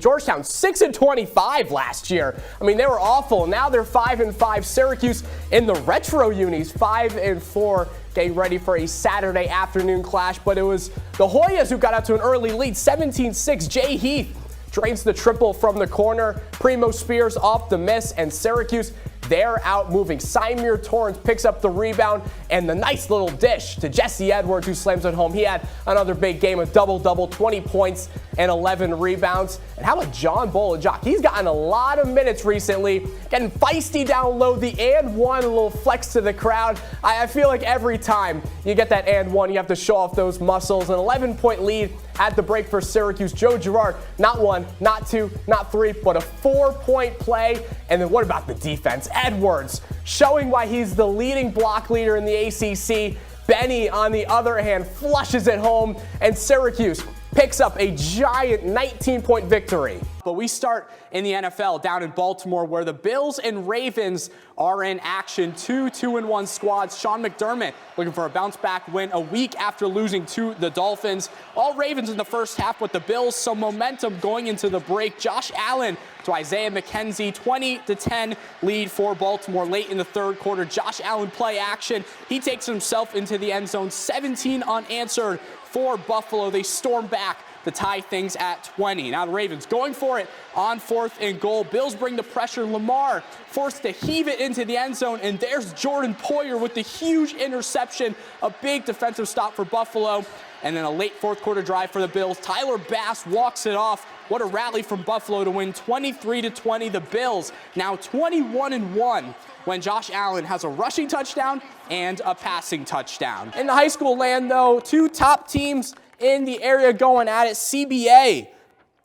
Georgetown 6-25 last year. I mean, they were awful. Now they're 5-5. Syracuse in the retro unis 5-4, getting ready for a Saturday afternoon clash. But it was the Hoyas who got out to an early lead, 17-6. Jay Heath drains the triple from the corner. Primo Spears off the miss, and Syracuse, they're out moving. Symir Torrance picks up the rebound, and the nice little dish to Jesse Edwards, who slams it home. He had another big game, a double-double, 20 points and 11 rebounds. And how about John Bolajok? He's gotten a lot of minutes recently, getting feisty down low. The and one, a little flex to the crowd. I feel like every time you get that and one, you have to show off those muscles. An 11-point lead at the break for Syracuse. Joe Girard, not one, not two, not three, but a 4-point play. And then what about the defense? Edwards showing why he's the leading block leader in the ACC. Benny, on the other hand, flushes it home, and Syracuse picks up a giant 19-point victory. But we start in the NFL down in Baltimore, where the Bills and Ravens are in action. Two 2-1 squads. Sean McDermott looking for a bounce-back win a week after losing to the Dolphins. All Ravens in the first half, with the Bills some momentum going into the break. Josh Allen to Isaiah McKenzie, 20-10 lead for Baltimore late in the third quarter. Josh Allen play action. He takes himself into the end zone, 17 unanswered for Buffalo. They storm back to tie things at 20. Now the Ravens going for it on 4th and goal. Bills bring the pressure. Lamar forced to heave it into the end zone, and there's Jordan Poyer with the huge interception. A big defensive stop for Buffalo, and then a late fourth quarter drive for the Bills. Tyler Bass walks it off. What a rally from Buffalo to win 23-20. The Bills now 21-1 when Josh Allen has a rushing touchdown and a passing touchdown. In the high school land, though, two top teams in the area going at it. CBA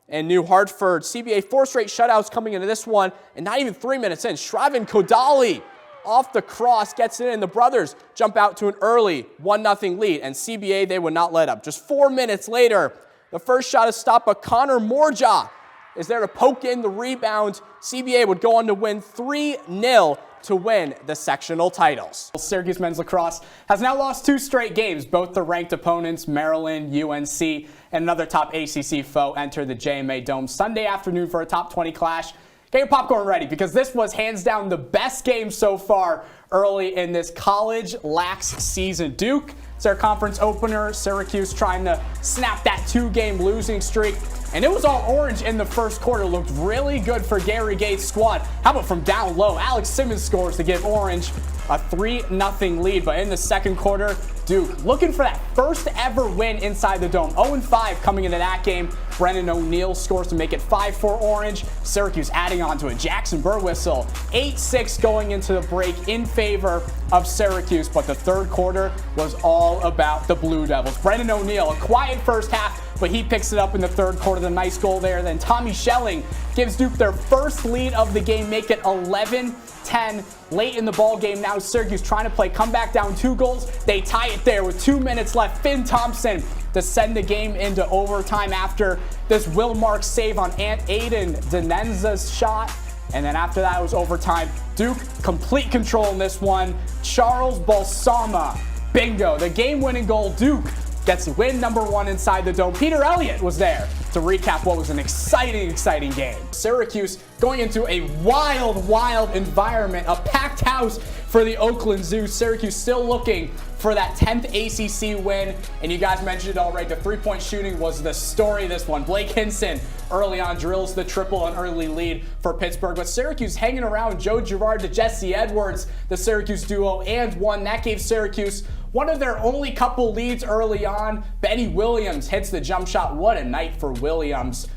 and New Hartford. CBA 4 straight shutouts coming into this one, and not even 3 minutes in, Shravan Kodali off the cross gets it in. The brothers jump out to an early 1-0 lead, and CBA, they would not let up. Just 4 minutes later, the first shot is stopped, but Connor Morja is there to poke in the rebound. CBA would go on to win 3-0 to win the sectional titles. Syracuse men's lacrosse has now lost 2 straight games. Both the ranked opponents, Maryland, UNC, and another top ACC foe, enter the JMA Dome Sunday afternoon for a top 20 clash. Get your popcorn ready, because this was hands down the best game so far early in this college lax season. Duke, it's their conference opener. Syracuse trying to snap that 2-game losing streak. And it was all orange in the first quarter. Looked really good for Gary Gates' squad. How about from down low? Alex Simmons scores to give Orange a 3-0 lead. But in the second quarter, Duke looking for that first ever win inside the Dome. 0-5 coming into that game. Brennan O'Neill scores to make it 5-4 Orange. Syracuse adding on to it. Jackson Burwhistle, 8-6 going into the break in favor of Syracuse. But the third quarter was all about the Blue Devils. Brennan O'Neill, a quiet first half, but he picks it up in the third quarter. The nice goal there. Then Tommy Schelling gives Duke their first lead of the game, make it 11-10 late in the ball game. Now Syracuse trying to play comeback, down 2 goals. They tie it there with 2 minutes left. Finn Thompson to send the game into overtime after this Will Marks save on Aiden Denenza's shot. And then after that, it was overtime. Duke complete control in this one. Charles Balsama, bingo, the game-winning goal. Duke gets win number 1 inside the Dome. Peter Elliott was there to recap what was an exciting game. Syracuse going into a wild environment, a packed house for the Oakland Zoo. Syracuse still looking for that 10th ACC win, and you guys mentioned it already. The 3-point shooting was the story of this one. Blake Hinson early on drills the triple, an early lead for Pittsburgh. But Syracuse hanging around Joe Girard to Jesse Edwards, the Syracuse duo, and one. That gave Syracuse one of their only couple leads early on. Benny Williams hits the jump shot. What a night for Williams.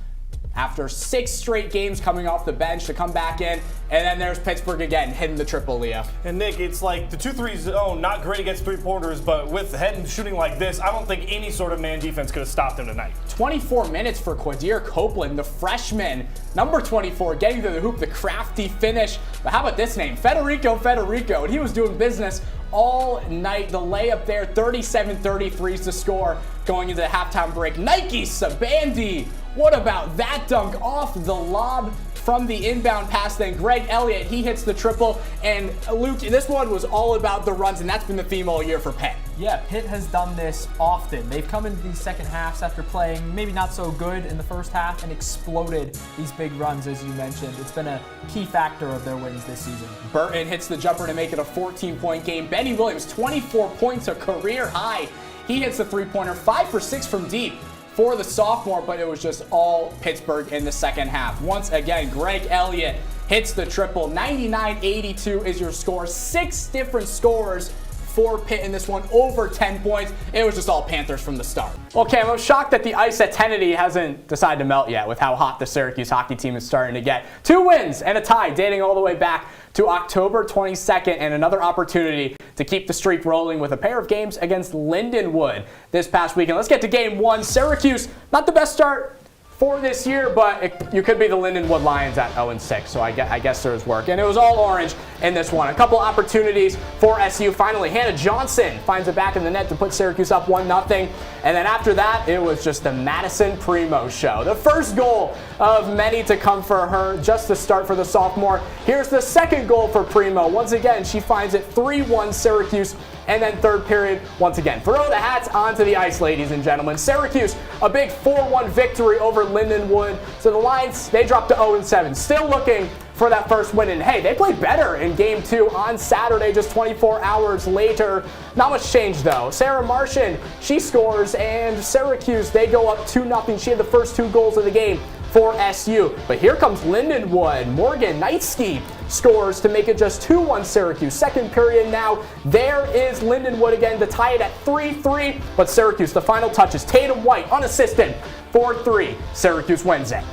After 6 straight games coming off the bench to come back in. And then there's Pittsburgh again, hitting the triple, Leo. And Nick, it's like the 2-3 zone, not great against 3-pointers, but with head shooting like this, I don't think any sort of man defense could have stopped him tonight. 24 minutes for Quadir Copeland, the freshman, number 24, getting to the hoop, the crafty finish. But how about this name? Federico. And he was doing business all night. The layup there, 37-33 is the score going into the halftime break. Nike Sabandi, What about that dunk off the lob from the inbound pass? Then Greg Elliott, he hits the triple. And Luke, this one was all about the runs, and that's been the theme all year for Pitt. Yeah, Pitt has done this often. They've come into these second halves after playing maybe not so good in the first half and exploded these big runs, as you mentioned. It's been a key factor of their wins this season. Burton hits the jumper to make it a 14-point game. Benny Williams, 24 points, a career high. He hits the three-pointer, 5 for 6 from deep for the sophomore, but it was just all Pittsburgh in the second half. Once again, Greg Elliott hits the triple. 99-82 is your score. 6 different scores for Pitt in this one, over 10 points. It was just all Panthers from the start. Well, Cam, I'm shocked that the ice at Tennessee hasn't decided to melt yet with how hot the Syracuse hockey team is starting to get. 2 wins and a tie dating all the way back to October 22nd, and another opportunity to keep the streak rolling with a pair of games against Lindenwood this past weekend. Let's get to game 1. Syracuse, not the best start for this year, but you could be the Lindenwood Lions at 0-6, so I guess there's work. And it was all orange in this one. A couple opportunities for SU. Finally, Hannah Johnson finds it back in the net to put Syracuse up 1-0. And then after that, it was just the Madison Primo show. The first goal of many to come for her, just the start for the sophomore. Here's the second goal for Primo. Once again, she finds it 3-1 Syracuse. And then third period, once again, throw the hats onto the ice, ladies and gentlemen. Syracuse, a big 4-1 victory over Lindenwood. So the Lions, they dropped to 0-7. Still looking for that first win. And hey, they played better in game 2 on Saturday, just 24 hours later. Not much change though. Sarah Martian, she scores, and Syracuse, they go up 2-0. She had the first 2 goals of the game for SU. But here comes Lindenwood. Morgan Knightsky scores to make it just 2-1 Syracuse. Second period now. There is Lindenwood again to tie it at 3-3. But Syracuse, the final touches. Tatum White, unassisted, 4-3. Syracuse wins it.